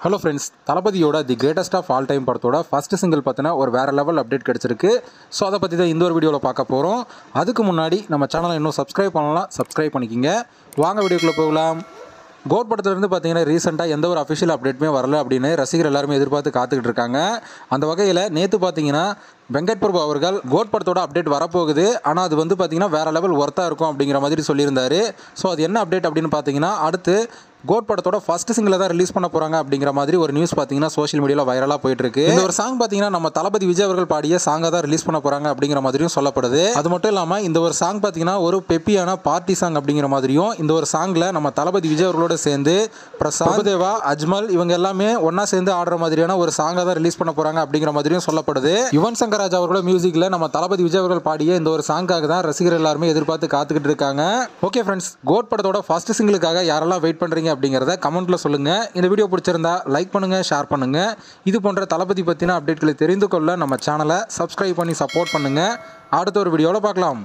Hello friends, தளபதியோட the greatest of all time படத்தோட first single பார்த்தினா ஒரு வேறு லெவல் அப்டேட் கிடச்சிருக்கு. ஸோ அதை பற்றி தான் இந்த ஒரு வீடியோவில் பார்க்க போகிறோம். அதுக்கு முன்னாடி நம்ம சேனலை இன்னும் சப்ஸ்கிரைப் பண்ணலாம், சப்ஸ்கிரைப் பண்ணிக்கிங்க. வாங்க வீடியோக்குள்ளே போகலாம். கோட் படத்துலேருந்து பார்த்தீங்கன்னா ரீசெண்டாக எந்த ஒரு அஃபிஷியல் அப்டேட்டுமே வரல அப்படின்னு ரசிகர் எல்லாருமே எதிர்பார்த்து காத்துக்கிட்டு இருக்காங்க. அந்த வகையில் நேற்று பார்த்தீங்கன்னா வெங்கட் பிரபு அவர்கள் கோட் படத்தோட அப்டேட் வரப்போகுது, ஆனால் அது வந்து பார்த்தீங்கன்னா வேறு லெவல் ஒர்த்தாக இருக்கும் அப்படிங்கிற மாதிரி சொல்லியிருந்தார். ஸோ அது என்ன அப்டேட் அப்படின்னு பார்த்தீங்கன்னா, அடுத்து கோட் படத்தோட ஃபர்ஸ்ட் சிங்கிளை தான் ரிலீஸ் பண்ண போகிறாங்க அப்படிங்கிற மாதிரி ஒரு நியூஸ் பார்த்தீங்கன்னா சோஷியல் மீடியாவில் வைரலாக போயிட்டு இருக்கு. இந்த ஒரு சாங் பார்த்தீங்கன்னா நம்ம தளபதி விஜய் அவர்கள் பாடிய சாங்கை தான் ரிலீஸ் பண்ண போகிறாங்க அப்படிங்கிற மாதிரியும் சொல்லப்படுது. அது மட்டும் இல்லாமல் இந்த ஒரு சாங் பார்த்தீங்கன்னா ஒரு பெப்பியான பார்ட்டி சாங் அப்படிங்கிற மாதிரியும், இந்த ஒரு சாங்கில் நம்ம தளபதி விஜய் அவர்களோட சேர்ந்து பிரசாத் தேவா, அஜ்மல் இவங்க எல்லாமே ஒன்றா சேர்ந்து ஆடுற மாதிரியான ஒரு சாங்கை தான் ரிலீஸ் பண்ண போகிறாங்க அப்படிங்கிற மாதிரியும் சொல்லப்படுது. யுவன் சங்கர் ராஜா அவர்களோட மியூசிக்கில் நம்ம தளபதி விஜய் அவர்கள் பாடிய இந்த ஒரு சாங்காக தான் ரசிகர் எல்லாருமே எதிர்பார்த்து காத்துக்கிட்டு இருக்காங்க. ஓகே ஃப்ரெண்ட்ஸ், கோட் படத்தோட ஃபர்ஸ்ட் சிங்கிளுக்காக யாரெல்லாம் வெயிட் பண்ணுறீங்க அப்படிங்கிறத கமெண்ட் சொல்லுங்க. இந்த வீடியோ பிடிச்சிருந்தா லைக் பண்ணுங்க, ஷேர் பண்ணுங்க. இது போன்ற தளபதி பத்தின அப்டேட்களை தெரிந்து கொள்ள நம்ம சேனலை சப்ஸ்கிரைப் பண்ணி சப்போர்ட் பண்ணுங்க. அடுத்த ஒரு வீடியோவில் பார்க்கலாம்.